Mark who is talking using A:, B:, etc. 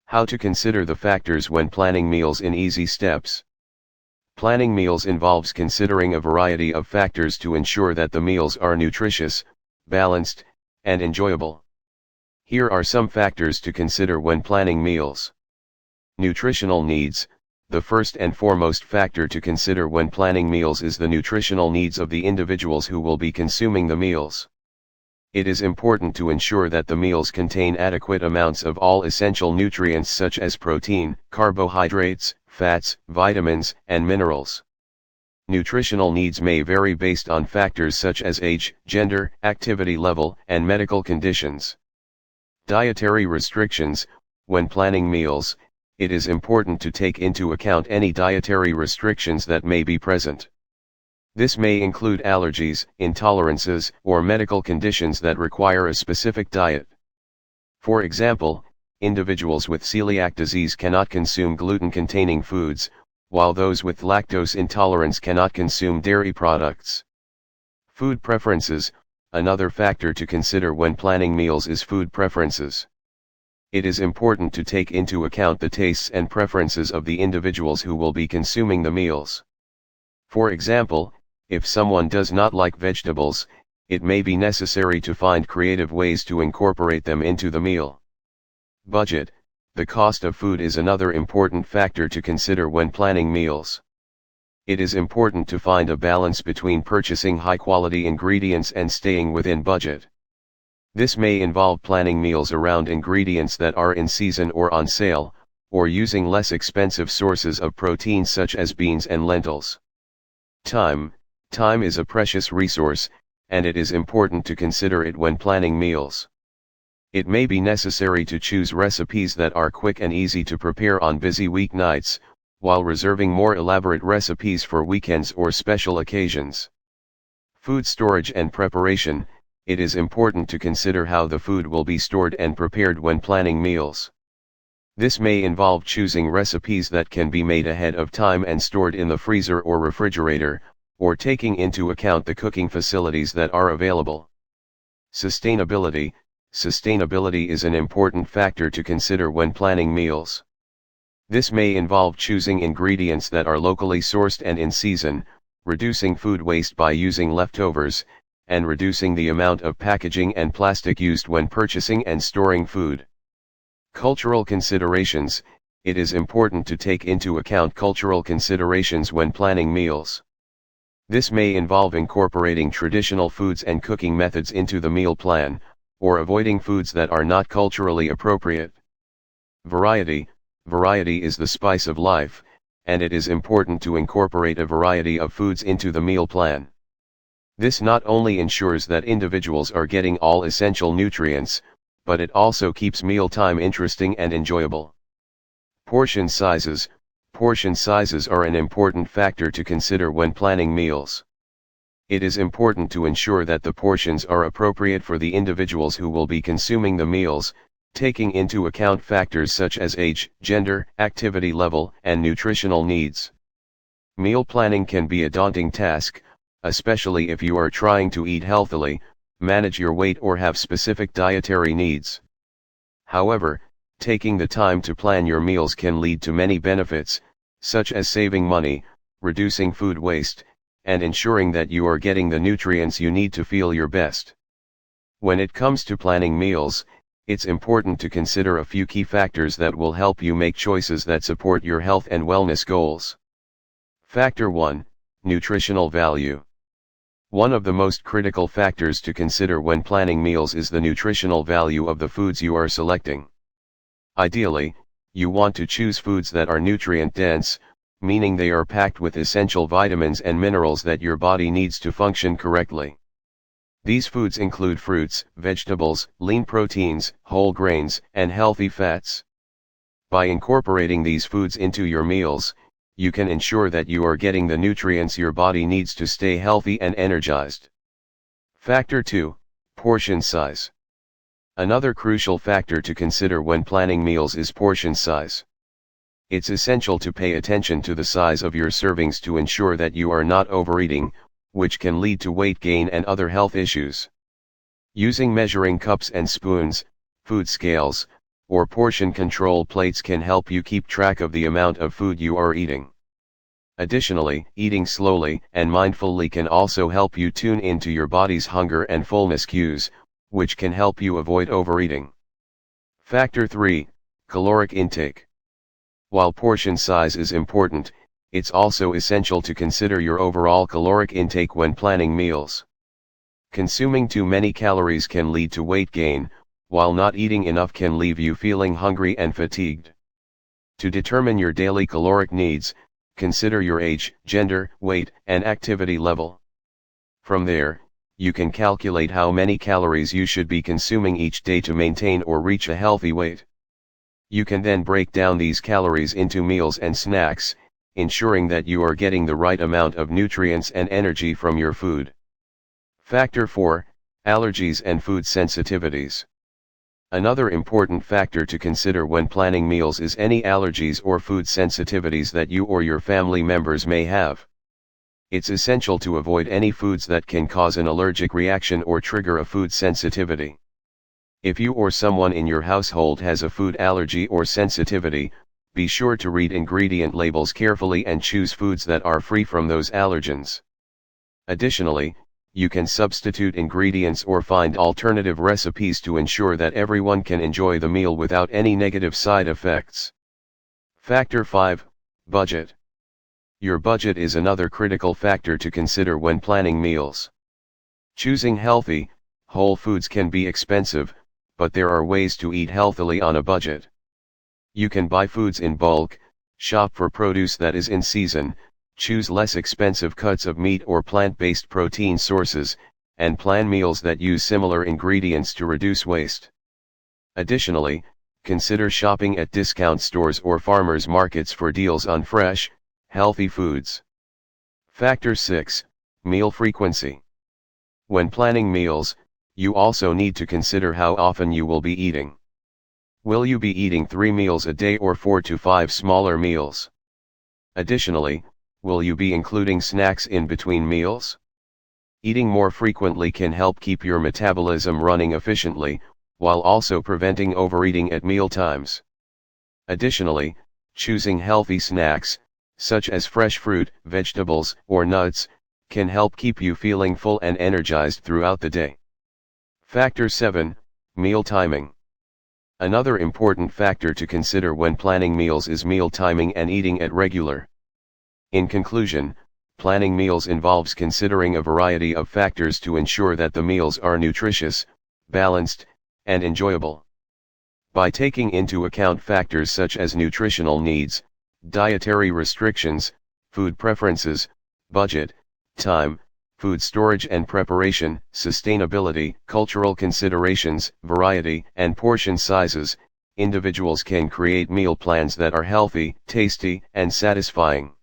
A: How to consider the factors when planning meals in easy steps. Planning meals involves considering a variety of factors to ensure that the meals are nutritious, balanced, and enjoyable. Here are some factors to consider when planning meals. Nutritional needs. The first and foremost factor to consider when planning meals is the nutritional needs of the individuals who will be consuming the meals. It is important to ensure that the meals contain adequate amounts of all essential nutrients such as protein, carbohydrates, fats, vitamins, and minerals. Nutritional needs may vary based on factors such as age, gender, activity level, and medical conditions. Dietary restrictions. When planning meals, it is important to take into account any dietary restrictions that may be present. This may include allergies, intolerances, or medical conditions that require a specific diet. For example, individuals with celiac disease cannot consume gluten-containing foods, while those with lactose intolerance cannot consume dairy products. Food preferences. Another factor to consider when planning meals is food preferences. It is important to take into account the tastes and preferences of the individuals who will be consuming the meals. For example, if someone does not like vegetables, it may be necessary to find creative ways to incorporate them into the meal. Budget. The cost of food is another important factor to consider when planning meals. It is important to find a balance between purchasing high-quality ingredients and staying within budget. This may involve planning meals around ingredients that are in season or on sale, or using less expensive sources of protein such as beans and lentils. Time. Time is a precious resource, and it is important to consider it when planning meals. It may be necessary to choose recipes that are quick and easy to prepare on busy weeknights, while reserving more elaborate recipes for weekends or special occasions. Food storage and preparation. It is important to consider how the food will be stored and prepared when planning meals. This may involve choosing recipes that can be made ahead of time and stored in the freezer or refrigerator, or taking into account the cooking facilities that are available. Sustainability. Sustainability is an important factor to consider when planning meals. This may involve choosing ingredients that are locally sourced and in season, reducing food waste by using leftovers, and reducing the amount of packaging and plastic used when purchasing and storing food. Cultural considerations. It is important to take into account cultural considerations when planning meals. This may involve incorporating traditional foods and cooking methods into the meal plan, or avoiding foods that are not culturally appropriate. Variety. Variety is the spice of life, and it is important to incorporate a variety of foods into the meal plan. This not only ensures that individuals are getting all essential nutrients, but it also keeps mealtime interesting and enjoyable. Portion sizes. Portion sizes are an important factor to consider when planning meals. It is important to ensure that the portions are appropriate for the individuals who will be consuming the meals, taking into account factors such as age, gender, activity level, and nutritional needs. Meal planning can be a daunting task, especially if you are trying to eat healthily, manage your weight, or have specific dietary needs. However, taking the time to plan your meals can lead to many benefits, such as saving money, reducing food waste, and ensuring that you are getting the nutrients you need to feel your best. When it comes to planning meals, it's important to consider a few key factors that will help you make choices that support your health and wellness goals. Factor 1. Nutritional value. One of the most critical factors to consider when planning meals is the nutritional value of the foods you are selecting. Ideally, you want to choose foods that are nutrient-dense, meaning they are packed with essential vitamins and minerals that your body needs to function correctly. These foods include fruits, vegetables, lean proteins, whole grains, and healthy fats. By incorporating these foods into your meals, you can ensure that you are getting the nutrients your body needs to stay healthy and energized. Factor 2. Portion size. Another crucial factor to consider when planning meals is portion size. It's essential to pay attention to the size of your servings to ensure that you are not overeating, which can lead to weight gain and other health issues. Using measuring cups and spoons, food scales, or portion control plates can help you keep track of the amount of food you are eating. Additionally, eating slowly and mindfully can also help you tune into your body's hunger and fullness cues, which can help you avoid overeating. Factor 3, caloric intake. While portion size is important, it's also essential to consider your overall caloric intake when planning meals. Consuming too many calories can lead to weight gain, while not eating enough can leave you feeling hungry and fatigued. To determine your daily caloric needs, consider your age, gender, weight, and activity level. From there, you can calculate how many calories you should be consuming each day to maintain or reach a healthy weight. You can then break down these calories into meals and snacks, ensuring that you are getting the right amount of nutrients and energy from your food. Factor 4, allergies and food sensitivities. Another important factor to consider when planning meals is any allergies or food sensitivities that you or your family members may have. It's essential to avoid any foods that can cause an allergic reaction or trigger a food sensitivity. If you or someone in your household has a food allergy or sensitivity, be sure to read ingredient labels carefully and choose foods that are free from those allergens. Additionally, you can substitute ingredients or find alternative recipes to ensure that everyone can enjoy the meal without any negative side effects. Factor 5, budget. Your budget is another critical factor to consider when planning meals. Choosing healthy, whole foods can be expensive, but there are ways to eat healthily on a budget. You can buy foods in bulk, shop for produce that is in season, choose less expensive cuts of meat or plant-based protein sources, and plan meals that use similar ingredients to reduce waste. Additionally, consider shopping at discount stores or farmers markets for deals on fresh, healthy foods. Factor 6, meal frequency. When planning meals, you also need to consider how often you will be eating. Will you be eating 3 meals a day or 4 to 5 smaller meals? Additionally, will you be including snacks in between meals? Eating more frequently can help keep your metabolism running efficiently, while also preventing overeating at meal times. Additionally, choosing healthy snacks, such as fresh fruit, vegetables, or nuts, can help keep you feeling full and energized throughout the day. Factor 7, meal timing. Another important factor to consider when planning meals is meal timing and eating at regular. In conclusion, planning meals involves considering a variety of factors to ensure that the meals are nutritious, balanced, and enjoyable. By taking into account factors such as nutritional needs, dietary restrictions, food preferences, budget, time, food storage and preparation, sustainability, cultural considerations, variety, and portion sizes, individuals can create meal plans that are healthy, tasty, and satisfying.